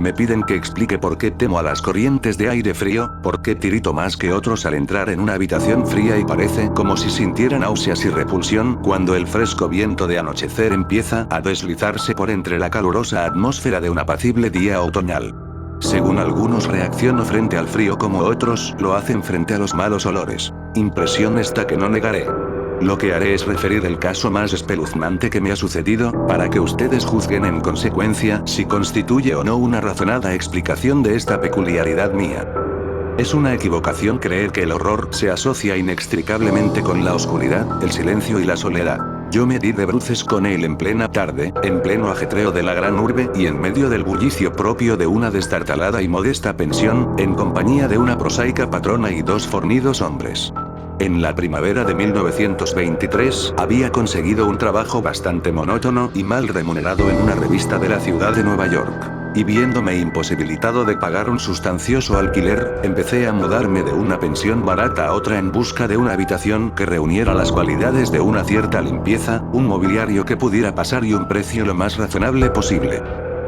Me piden que explique por qué temo a las corrientes de aire frío, por qué tirito más que otros al entrar en una habitación fría y parece como si sintiera náuseas y repulsión cuando el fresco viento de anochecer empieza a deslizarse por entre la calurosa atmósfera de un apacible día otoñal. Según algunos reacciono frente al frío como otros lo hacen frente a los malos olores. Impresión esta que no negaré. Lo que haré es referir el caso más espeluznante que me ha sucedido, para que ustedes juzguen en consecuencia si constituye o no una razonada explicación de esta peculiaridad mía. Es una equivocación creer que el horror se asocia inextricablemente con la oscuridad, el silencio y la soledad. Yo me di de bruces con él en plena tarde, en pleno ajetreo de la gran urbe y en medio del bullicio propio de una destartalada y modesta pensión, en compañía de una prosaica patrona y dos fornidos hombres. En la primavera de 1923, había conseguido un trabajo bastante monótono y mal remunerado en una revista de la ciudad de Nueva York. Y viéndome imposibilitado de pagar un sustancioso alquiler, empecé a mudarme de una pensión barata a otra en busca de una habitación que reuniera las cualidades de una cierta limpieza, un mobiliario que pudiera pasar y un precio lo más razonable posible.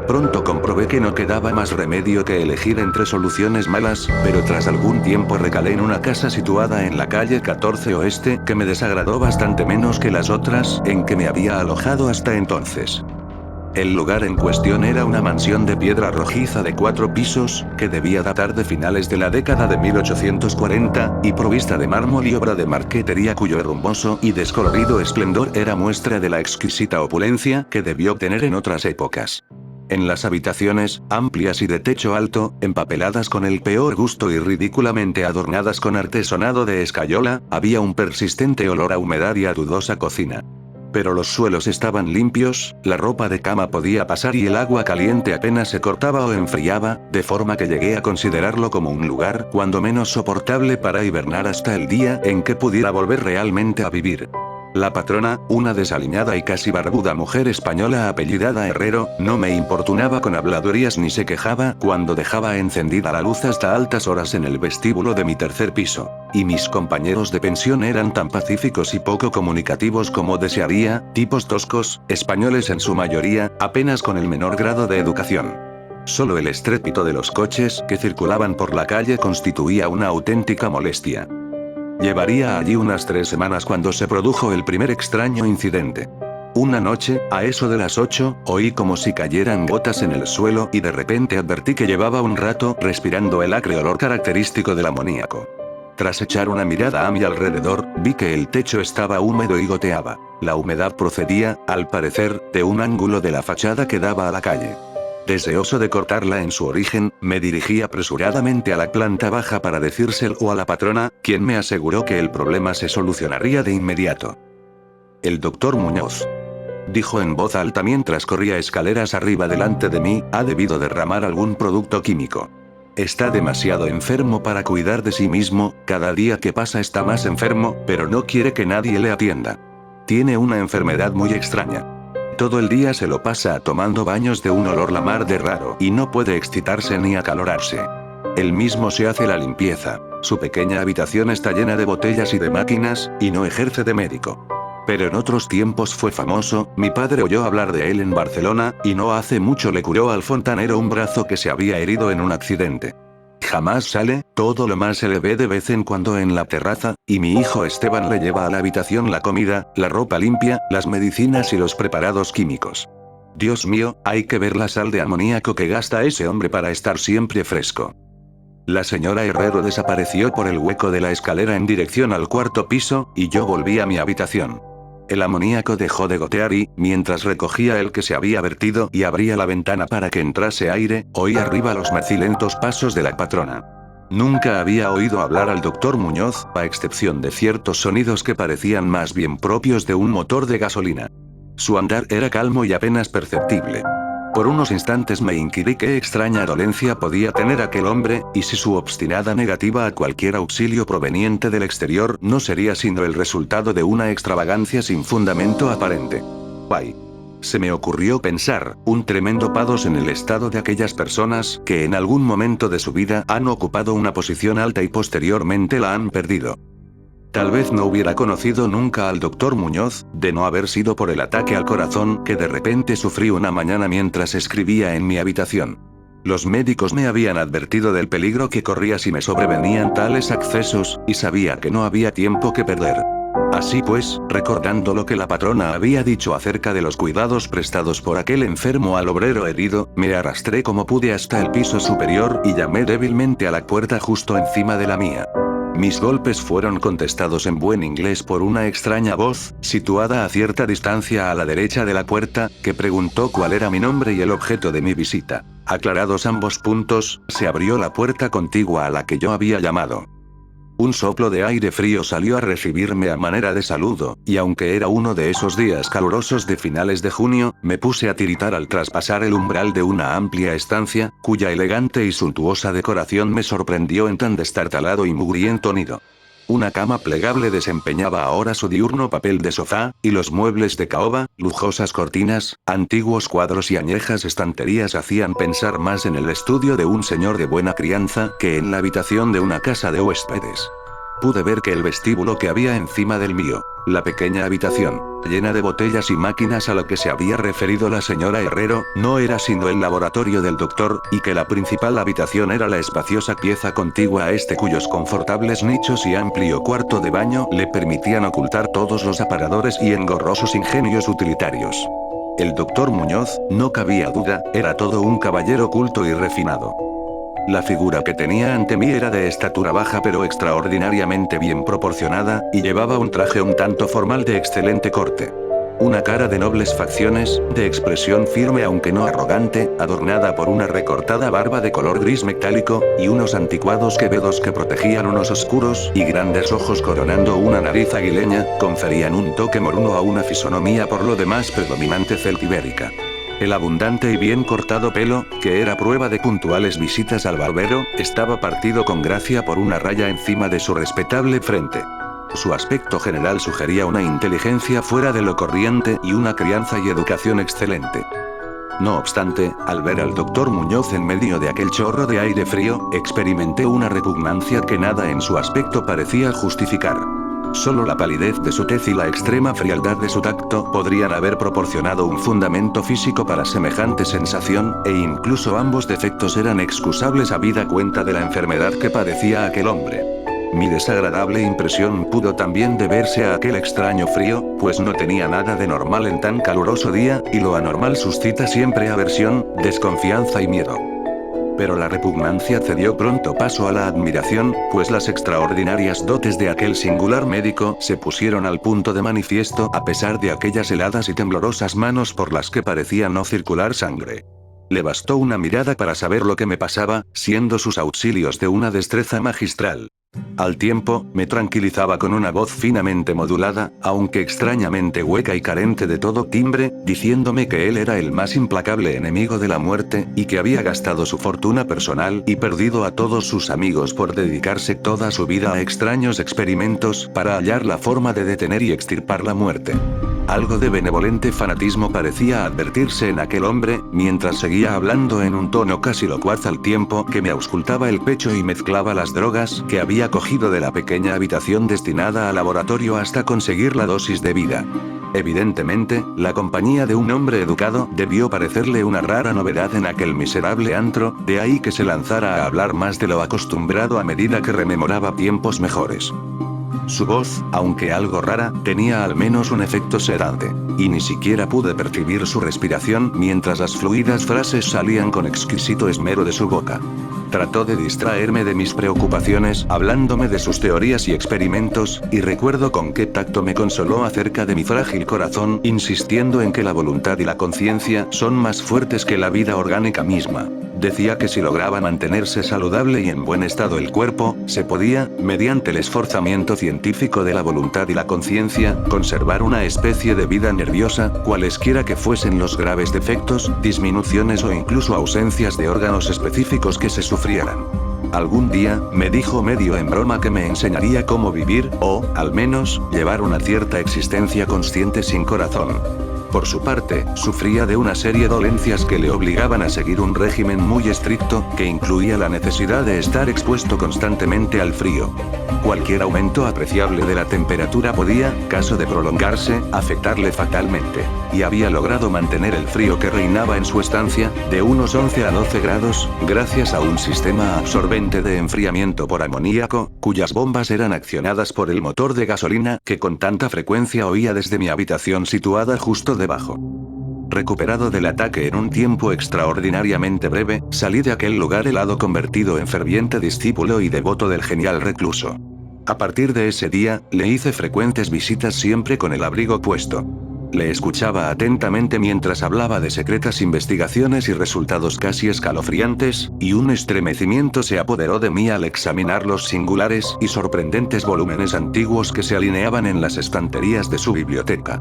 Pronto comprobé que no quedaba más remedio que elegir entre soluciones malas, pero tras algún tiempo recalé en una casa situada en la calle 14 Oeste, que me desagradó bastante menos que las otras, en que me había alojado hasta entonces. El lugar en cuestión era una mansión de piedra rojiza de 4 pisos, que debía datar de finales de la década de 1840, y provista de mármol y obra de marquetería cuyo hermoso y descolorido esplendor era muestra de la exquisita opulencia que debió tener en otras épocas. En las habitaciones, amplias y de techo alto, empapeladas con el peor gusto y ridículamente adornadas con artesonado de escayola, había un persistente olor a humedad y a dudosa cocina. Pero los suelos estaban limpios, la ropa de cama podía pasar y el agua caliente apenas se cortaba o enfriaba, de forma que llegué a considerarlo como un lugar cuando menos soportable para hibernar hasta el día en que pudiera volver realmente a vivir. La patrona, una desaliñada y casi barbuda mujer española apellidada Herrero, no me importunaba con habladurías ni se quejaba cuando dejaba encendida la luz hasta altas horas en el vestíbulo de mi tercer piso. Y mis compañeros de pensión eran tan pacíficos y poco comunicativos como desearía, tipos toscos, españoles en su mayoría, apenas con el menor grado de educación. Solo el estrépito de los coches que circulaban por la calle constituía una auténtica molestia. Llevaría allí unas 3 semanas cuando se produjo el primer extraño incidente. Una noche, a eso de las 8, oí como si cayeran gotas en el suelo y de repente advertí que llevaba un rato respirando el acre olor característico del amoníaco. Tras echar una mirada a mi alrededor, vi que el techo estaba húmedo y goteaba. La humedad procedía, al parecer, de un ángulo de la fachada que daba a la calle. Deseoso de cortarla en su origen, me dirigí apresuradamente a la planta baja para decírselo a la patrona, quien me aseguró que el problema se solucionaría de inmediato. El doctor Muñoz, dijo en voz alta mientras corría escaleras arriba delante de mí, ha debido derramar algún producto químico. Está demasiado enfermo para cuidar de sí mismo, cada día que pasa está más enfermo, pero no quiere que nadie le atienda. Tiene una enfermedad muy extraña. Todo el día se lo pasa tomando baños de un olor la mar de raro y no puede excitarse ni acalorarse. Él mismo se hace la limpieza. Su pequeña habitación está llena de botellas y de máquinas, y no ejerce de médico. Pero en otros tiempos fue famoso, mi padre oyó hablar de él en Barcelona, y no hace mucho le curó al fontanero un brazo que se había herido en un accidente. Jamás sale, todo lo más se le ve de vez en cuando en la terraza, y mi hijo Esteban le lleva a la habitación la comida, la ropa limpia, las medicinas y los preparados químicos. Dios mío, hay que ver la sal de amoníaco que gasta ese hombre para estar siempre fresco. La señora Herrero desapareció por el hueco de la escalera en dirección al 4.º piso, y yo volví a mi habitación. El amoníaco dejó de gotear y, mientras recogía el que se había vertido y abría la ventana para que entrase aire, oí arriba los macilentos pasos de la patrona. Nunca había oído hablar al doctor Muñoz, a excepción de ciertos sonidos que parecían más bien propios de un motor de gasolina. Su andar era calmo y apenas perceptible. Por unos instantes me inquirí qué extraña dolencia podía tener aquel hombre, y si su obstinada negativa a cualquier auxilio proveniente del exterior no sería sino el resultado de una extravagancia sin fundamento aparente. ¡Ay! Se me ocurrió pensar, un tremendo pados en el estado de aquellas personas que en algún momento de su vida han ocupado una posición alta y posteriormente la han perdido. Tal vez no hubiera conocido nunca al doctor Muñoz, de no haber sido por el ataque al corazón que de repente sufrí una mañana mientras escribía en mi habitación. Los médicos me habían advertido del peligro que corría si me sobrevenían tales accesos, y sabía que no había tiempo que perder. Así pues, recordando lo que la patrona había dicho acerca de los cuidados prestados por aquel enfermo al obrero herido, me arrastré como pude hasta el piso superior y llamé débilmente a la puerta justo encima de la mía. Mis golpes fueron contestados en buen inglés por una extraña voz, situada a cierta distancia a la derecha de la puerta, que preguntó cuál era mi nombre y el objeto de mi visita. Aclarados ambos puntos, se abrió la puerta contigua a la que yo había llamado. Un soplo de aire frío salió a recibirme a manera de saludo, y aunque era uno de esos días calurosos de finales de junio, me puse a tiritar al traspasar el umbral de una amplia estancia, cuya elegante y suntuosa decoración me sorprendió en tan destartalado y mugriento nido. Una cama plegable desempeñaba ahora su diurno papel de sofá, y los muebles de caoba, lujosas cortinas, antiguos cuadros y añejas estanterías hacían pensar más en el estudio de un señor de buena crianza que en la habitación de una casa de huéspedes. Pude ver que el vestíbulo que había encima del mío, la pequeña habitación, llena de botellas y máquinas a lo que se había referido la señora Herrero, no era sino el laboratorio del doctor, y que la principal habitación era la espaciosa pieza contigua a este cuyos confortables nichos y amplio cuarto de baño le permitían ocultar todos los aparadores y engorrosos ingenios utilitarios. El doctor Muñoz, no cabía duda, era todo un caballero culto y refinado. La figura que tenía ante mí era de estatura baja pero extraordinariamente bien proporcionada, y llevaba un traje un tanto formal de excelente corte. Una cara de nobles facciones, de expresión firme aunque no arrogante, adornada por una recortada barba de color gris metálico, y unos anticuados quevedos que protegían unos oscuros y grandes ojos coronando una nariz aguileña, conferían un toque moruno a una fisonomía por lo demás predominante celtibérica. El abundante y bien cortado pelo, que era prueba de puntuales visitas al barbero, estaba partido con gracia por una raya encima de su respetable frente. Su aspecto general sugería una inteligencia fuera de lo corriente y una crianza y educación excelente. No obstante, al ver al doctor Muñoz en medio de aquel chorro de aire frío, experimenté una repugnancia que nada en su aspecto parecía justificar. Solo la palidez de su tez y la extrema frialdad de su tacto podrían haber proporcionado un fundamento físico para semejante sensación, e incluso ambos defectos eran excusables habida cuenta de la enfermedad que padecía aquel hombre. Mi desagradable impresión pudo también deberse a aquel extraño frío, pues no tenía nada de normal en tan caluroso día, y lo anormal suscita siempre aversión, desconfianza y miedo. Pero la repugnancia cedió pronto paso a la admiración, pues las extraordinarias dotes de aquel singular médico se pusieron al punto de manifiesto a pesar de aquellas heladas y temblorosas manos por las que parecía no circular sangre. Le bastó una mirada para saber lo que me pasaba, siendo sus auxilios de una destreza magistral. Al tiempo, me tranquilizaba con una voz finamente modulada, aunque extrañamente hueca y carente de todo timbre, diciéndome que él era el más implacable enemigo de la muerte, y que había gastado su fortuna personal y perdido a todos sus amigos por dedicarse toda su vida a extraños experimentos para hallar la forma de detener y extirpar la muerte. Algo de benevolente fanatismo parecía advertirse en aquel hombre, mientras seguía hablando en un tono casi locuaz al tiempo que me auscultaba el pecho y mezclaba las drogas que había cogido de la pequeña habitación destinada al laboratorio hasta conseguir la dosis de vida. Evidentemente, la compañía de un hombre educado debió parecerle una rara novedad en aquel miserable antro, de ahí que se lanzara a hablar más de lo acostumbrado a medida que rememoraba tiempos mejores. Su voz, aunque algo rara, tenía al menos un efecto sedante, y ni siquiera pude percibir su respiración mientras las fluidas frases salían con exquisito esmero de su boca. Trató de distraerme de mis preocupaciones hablándome de sus teorías y experimentos, y recuerdo con qué tacto me consoló acerca de mi frágil corazón, insistiendo en que la voluntad y la conciencia son más fuertes que la vida orgánica misma. Decía que si lograba mantenerse saludable y en buen estado el cuerpo, se podía, mediante el esforzamiento científico de la voluntad y la conciencia, conservar una especie de vida nerviosa, cualesquiera que fuesen los graves defectos, disminuciones o incluso ausencias de órganos específicos que se sufrieran. Algún día, me dijo medio en broma que me enseñaría cómo vivir, o, al menos, llevar una cierta existencia consciente sin corazón. Por su parte, sufría de una serie de dolencias que le obligaban a seguir un régimen muy estricto, que incluía la necesidad de estar expuesto constantemente al frío. Cualquier aumento apreciable de la temperatura podía, caso de prolongarse, afectarle fatalmente. Y había logrado mantener el frío que reinaba en su estancia, de unos 11 a 12 grados, gracias a un sistema absorbente de enfriamiento por amoníaco, cuyas bombas eran accionadas por el motor de gasolina que con tanta frecuencia oía desde mi habitación situada justo debajo. Recuperado del ataque en un tiempo extraordinariamente breve, salí de aquel lugar helado convertido en ferviente discípulo y devoto del genial recluso. A partir de ese día, le hice frecuentes visitas siempre con el abrigo puesto. Le escuchaba atentamente mientras hablaba de secretas investigaciones y resultados casi escalofriantes, y un estremecimiento se apoderó de mí al examinar los singulares y sorprendentes volúmenes antiguos que se alineaban en las estanterías de su biblioteca.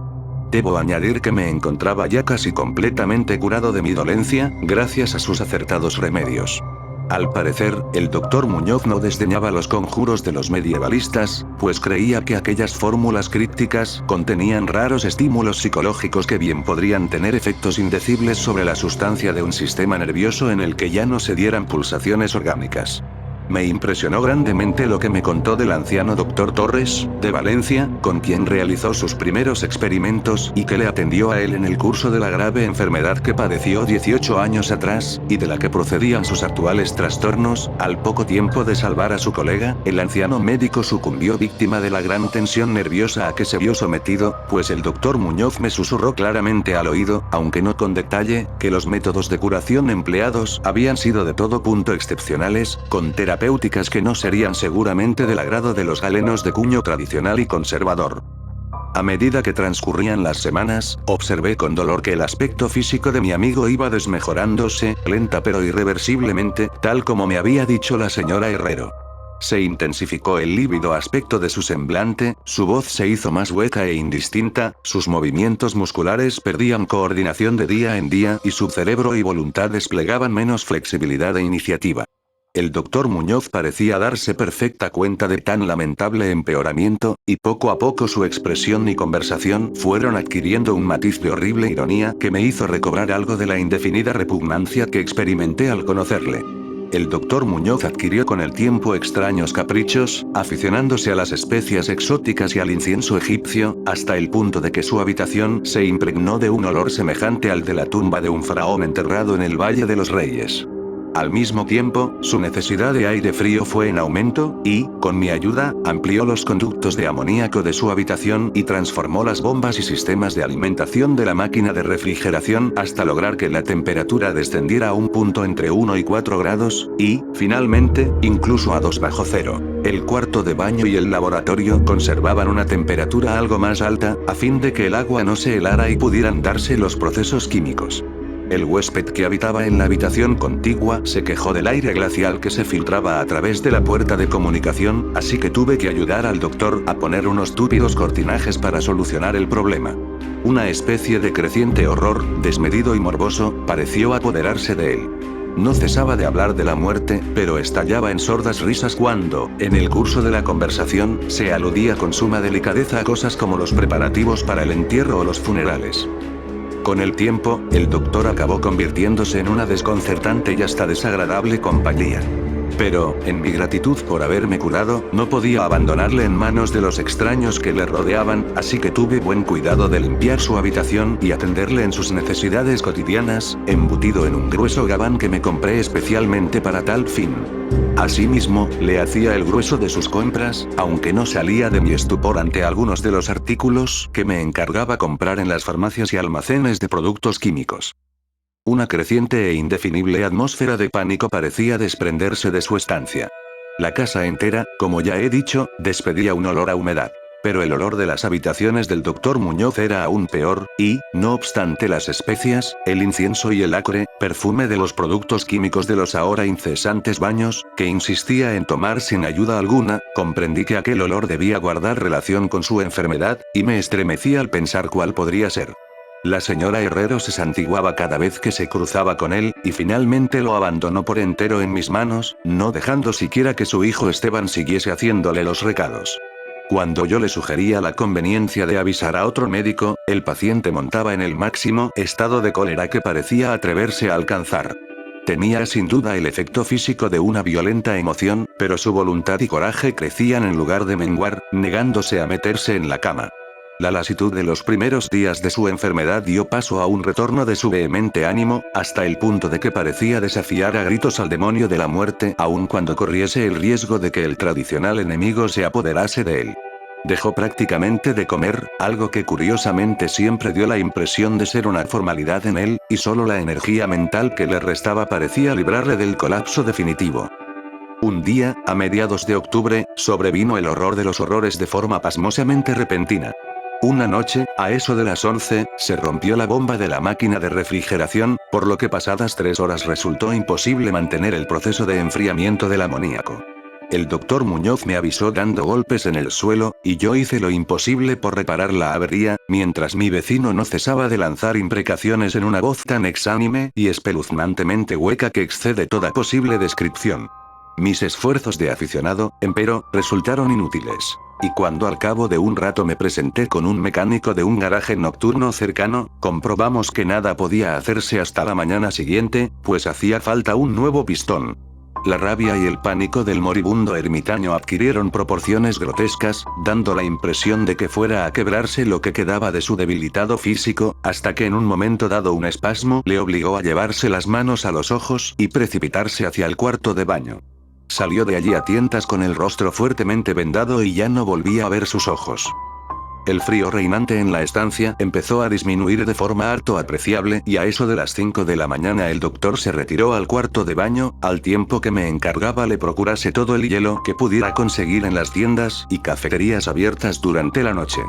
Debo añadir que me encontraba ya casi completamente curado de mi dolencia, gracias a sus acertados remedios. Al parecer, el doctor Muñoz no desdeñaba los conjuros de los medievalistas, pues creía que aquellas fórmulas crípticas contenían raros estímulos psicológicos que bien podrían tener efectos indecibles sobre la sustancia de un sistema nervioso en el que ya no se dieran pulsaciones orgánicas. Me impresionó grandemente lo que me contó del anciano doctor Torres, de Valencia, con quien realizó sus primeros experimentos y que le atendió a él en el curso de la grave enfermedad que padeció 18 años atrás, y de la que procedían sus actuales trastornos. Al poco tiempo de salvar a su colega, el anciano médico sucumbió víctima de la gran tensión nerviosa a que se vio sometido, pues el doctor Muñoz me susurró claramente al oído, aunque no con detalle, que los métodos de curación empleados habían sido de todo punto excepcionales, con terapéuticas que no serían seguramente del agrado de los galenos de cuño tradicional y conservador. A medida que transcurrían las semanas, observé con dolor que el aspecto físico de mi amigo iba desmejorándose, lenta pero irreversiblemente, tal como me había dicho la señora Herrero. Se intensificó el lívido aspecto de su semblante, su voz se hizo más hueca e indistinta, sus movimientos musculares perdían coordinación de día en día y su cerebro y voluntad desplegaban menos flexibilidad e iniciativa. El doctor Muñoz parecía darse perfecta cuenta de tan lamentable empeoramiento, y poco a poco su expresión y conversación fueron adquiriendo un matiz de horrible ironía que me hizo recobrar algo de la indefinida repugnancia que experimenté al conocerle. El doctor Muñoz adquirió con el tiempo extraños caprichos, aficionándose a las especias exóticas y al incienso egipcio, hasta el punto de que su habitación se impregnó de un olor semejante al de la tumba de un faraón enterrado en el Valle de los Reyes. Al mismo tiempo, su necesidad de aire frío fue en aumento, y, con mi ayuda, amplió los conductos de amoníaco de su habitación y transformó las bombas y sistemas de alimentación de la máquina de refrigeración hasta lograr que la temperatura descendiera a un punto entre 1 y 4 grados, y, finalmente, incluso a 2 bajo cero. El cuarto de baño y el laboratorio conservaban una temperatura algo más alta, a fin de que el agua no se helara y pudieran darse los procesos químicos. El huésped que habitaba en la habitación contigua se quejó del aire glacial que se filtraba a través de la puerta de comunicación, así que tuve que ayudar al doctor a poner unos túpidos cortinajes para solucionar el problema. Una especie de creciente horror, desmedido y morboso, pareció apoderarse de él. No cesaba de hablar de la muerte, pero estallaba en sordas risas cuando, en el curso de la conversación, se aludía con suma delicadeza a cosas como los preparativos para el entierro o los funerales. Con el tiempo, el doctor acabó convirtiéndose en una desconcertante y hasta desagradable compañía. Pero, en mi gratitud por haberme curado, no podía abandonarle en manos de los extraños que le rodeaban, así que tuve buen cuidado de limpiar su habitación y atenderle en sus necesidades cotidianas, embutido en un grueso gabán que me compré especialmente para tal fin. Asimismo, le hacía el grueso de sus compras, aunque no salía de mi estupor ante algunos de los artículos que me encargaba comprar en las farmacias y almacenes de productos químicos. Una creciente e indefinible atmósfera de pánico parecía desprenderse de su estancia. La casa entera, como ya he dicho, despedía un olor a humedad. Pero el olor de las habitaciones del doctor Muñoz era aún peor, y, no obstante las especias, el incienso y el acre perfume de los productos químicos de los ahora incesantes baños, que insistía en tomar sin ayuda alguna, comprendí que aquel olor debía guardar relación con su enfermedad, y me estremecí al pensar cuál podría ser. La señora Herrero se santiguaba cada vez que se cruzaba con él, y finalmente lo abandonó por entero en mis manos, no dejando siquiera que su hijo Esteban siguiese haciéndole los recados. Cuando yo le sugería la conveniencia de avisar a otro médico, el paciente montaba en el máximo estado de cólera que parecía atreverse a alcanzar. Tenía sin duda el efecto físico de una violenta emoción, pero su voluntad y coraje crecían en lugar de menguar, negándose a meterse en la cama. La lasitud de los primeros días de su enfermedad dio paso a un retorno de su vehemente ánimo, hasta el punto de que parecía desafiar a gritos al demonio de la muerte, aun cuando corriese el riesgo de que el tradicional enemigo se apoderase de él. Dejó prácticamente de comer, algo que curiosamente siempre dio la impresión de ser una formalidad en él, y solo la energía mental que le restaba parecía librarle del colapso definitivo. Un día, a mediados de octubre, sobrevino el horror de los horrores de forma pasmosamente repentina. Una noche, a eso de las 11, se rompió la bomba de la máquina de refrigeración, por lo que pasadas 3 horas resultó imposible mantener el proceso de enfriamiento del amoníaco. El doctor Muñoz me avisó dando golpes en el suelo, y yo hice lo imposible por reparar la avería, mientras mi vecino no cesaba de lanzar imprecaciones en una voz tan exánime y espeluznantemente hueca que excede toda posible descripción. Mis esfuerzos de aficionado, empero, resultaron inútiles. Y cuando al cabo de un rato me presenté con un mecánico de un garaje nocturno cercano, comprobamos que nada podía hacerse hasta la mañana siguiente, pues hacía falta un nuevo pistón. La rabia y el pánico del moribundo ermitaño adquirieron proporciones grotescas, dando la impresión de que fuera a quebrarse lo que quedaba de su debilitado físico, hasta que en un momento dado un espasmo le obligó a llevarse las manos a los ojos y precipitarse hacia el cuarto de baño. Salió de allí a tientas con el rostro fuertemente vendado y ya no volvía a ver sus ojos. El frío reinante en la estancia empezó a disminuir de forma harto apreciable y a eso de las 5 de la mañana el doctor se retiró al cuarto de baño, al tiempo que me encargaba le procurase todo el hielo que pudiera conseguir en las tiendas y cafeterías abiertas durante la noche.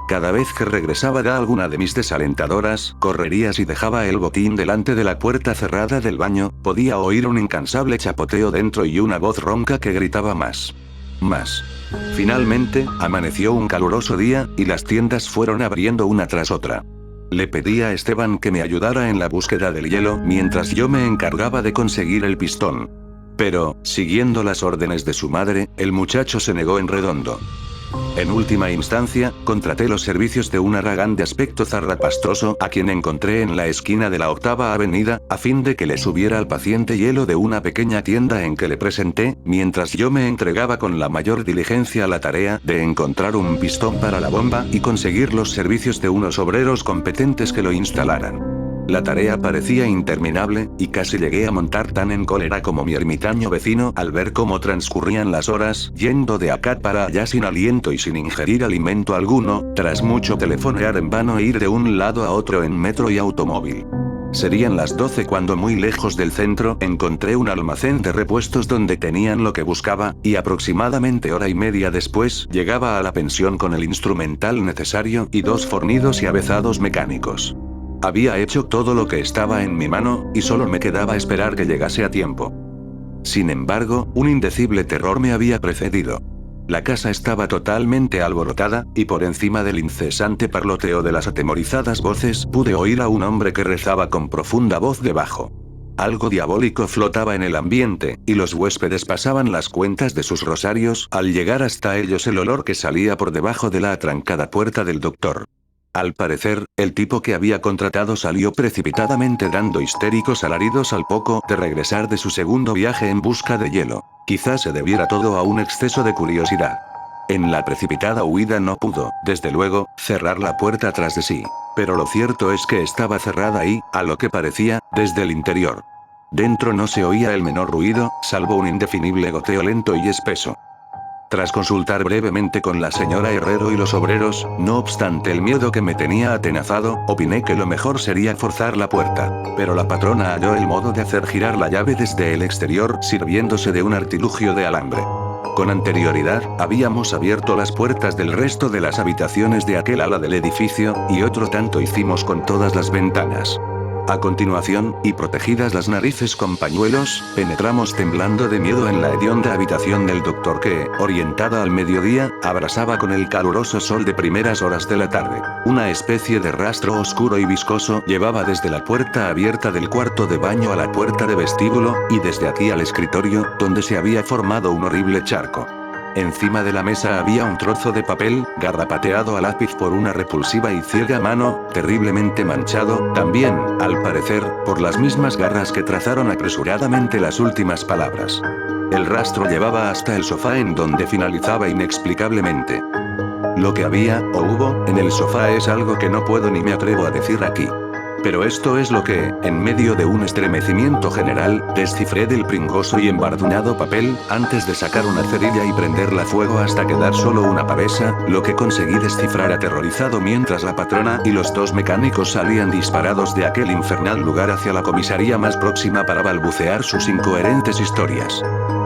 Cada vez que regresaba de alguna de mis desalentadoras correrías y dejaba el botín delante de la puerta cerrada del baño, podía oír un incansable chapoteo dentro y una voz ronca que gritaba más. Más. Finalmente, amaneció un caluroso día, y las tiendas fueron abriendo una tras otra. Le pedí a Esteban que me ayudara en la búsqueda del hielo, mientras yo me encargaba de conseguir el pistón. Pero, siguiendo las órdenes de su madre, el muchacho se negó en redondo. En última instancia, contraté los servicios de un haragán de aspecto zarrapastroso a quien encontré en la esquina de la 8ª Avenida, a fin de que le subiera al paciente hielo de una pequeña tienda en que le presenté, mientras yo me entregaba con la mayor diligencia a la tarea de encontrar un pistón para la bomba y conseguir los servicios de unos obreros competentes que lo instalaran. La tarea parecía interminable, y casi llegué a montar tan en cólera como mi ermitaño vecino al ver cómo transcurrían las horas, yendo de acá para allá sin aliento y sin ingerir alimento alguno, tras mucho telefonear en vano e ir de un lado a otro en metro y automóvil. Serían las 12 cuando muy lejos del centro encontré un almacén de repuestos donde tenían lo que buscaba, y aproximadamente hora y media después llegaba a la pensión con el instrumental necesario y 2 fornidos y avezados mecánicos. Había hecho todo lo que estaba en mi mano, y solo me quedaba esperar que llegase a tiempo. Sin embargo, un indecible terror me había precedido. La casa estaba totalmente alborotada, y por encima del incesante parloteo de las atemorizadas voces pude oír a un hombre que rezaba con profunda voz debajo. Algo diabólico flotaba en el ambiente, y los huéspedes pasaban las cuentas de sus rosarios al llegar hasta ellos el olor que salía por debajo de la atrancada puerta del doctor. Al parecer, el tipo que había contratado salió precipitadamente dando histéricos alaridos al poco de regresar de su segundo viaje en busca de hielo. Quizás se debiera todo a un exceso de curiosidad. En la precipitada huida no pudo, desde luego, cerrar la puerta tras de sí. Pero lo cierto es que estaba cerrada y, a lo que parecía, desde el interior. Dentro no se oía el menor ruido, salvo un indefinible goteo lento y espeso. Tras consultar brevemente con la señora Herrero y los obreros, no obstante el miedo que me tenía atenazado, opiné que lo mejor sería forzar la puerta. Pero la patrona halló el modo de hacer girar la llave desde el exterior sirviéndose de un artilugio de alambre. Con anterioridad, habíamos abierto las puertas del resto de las habitaciones de aquel ala del edificio, y otro tanto hicimos con todas las ventanas. A continuación, y protegidas las narices con pañuelos, penetramos temblando de miedo en la hedionda habitación del doctor que, orientada al mediodía, abrasaba con el caluroso sol de primeras horas de la tarde. Una especie de rastro oscuro y viscoso llevaba desde la puerta abierta del cuarto de baño a la puerta de vestíbulo, y desde aquí al escritorio, donde se había formado un horrible charco. Encima de la mesa había un trozo de papel, garrapateado a lápiz por una repulsiva y ciega mano, terriblemente manchado, también, al parecer, por las mismas garras que trazaron apresuradamente las últimas palabras. El rastro llevaba hasta el sofá en donde finalizaba inexplicablemente. Lo que había, o hubo, en el sofá es algo que no puedo ni me atrevo a decir aquí. Pero esto es lo que, en medio de un estremecimiento general, descifré del pringoso y embardunado papel, antes de sacar una cerilla y prenderla a fuego hasta quedar solo una pavesa, lo que conseguí descifrar aterrorizado mientras la patrona y los dos mecánicos salían disparados de aquel infernal lugar hacia la comisaría más próxima para balbucear sus incoherentes historias.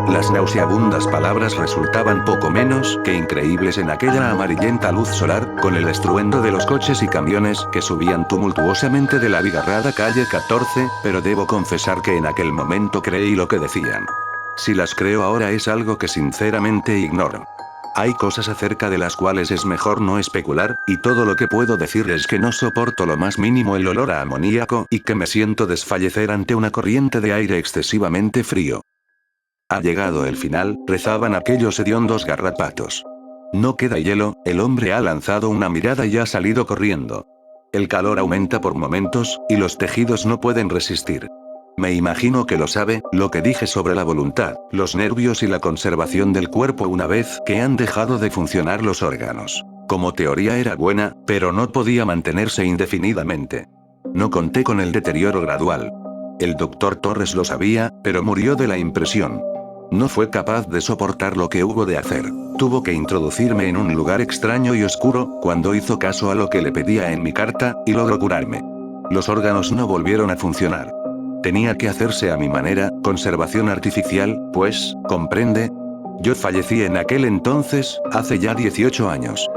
Las nauseabundas palabras resultaban poco menos que increíbles en aquella amarillenta luz solar, con el estruendo de los coches y camiones que subían tumultuosamente de la abigarrada calle 14, pero debo confesar que en aquel momento creí lo que decían. Si las creo ahora es algo que sinceramente ignoro. Hay cosas acerca de las cuales es mejor no especular, y todo lo que puedo decir es que no soporto lo más mínimo el olor a amoníaco y que me siento desfallecer ante una corriente de aire excesivamente frío. Ha llegado el final, rezaban aquellos hediondos garrapatos. No queda hielo, el hombre ha lanzado una mirada y ha salido corriendo. El calor aumenta por momentos, y los tejidos no pueden resistir. Me imagino que lo sabe, lo que dije sobre la voluntad, los nervios y la conservación del cuerpo una vez que han dejado de funcionar los órganos. Como teoría era buena, pero no podía mantenerse indefinidamente. No conté con el deterioro gradual. El doctor Torres lo sabía, pero murió de la impresión. No fue capaz de soportar lo que hubo de hacer. Tuvo que introducirme en un lugar extraño y oscuro, cuando hizo caso a lo que le pedía en mi carta, y logró curarme. Los órganos no volvieron a funcionar. Tenía que hacerse a mi manera, conservación artificial, pues, ¿comprende? Yo fallecí en aquel entonces, hace ya 18 años.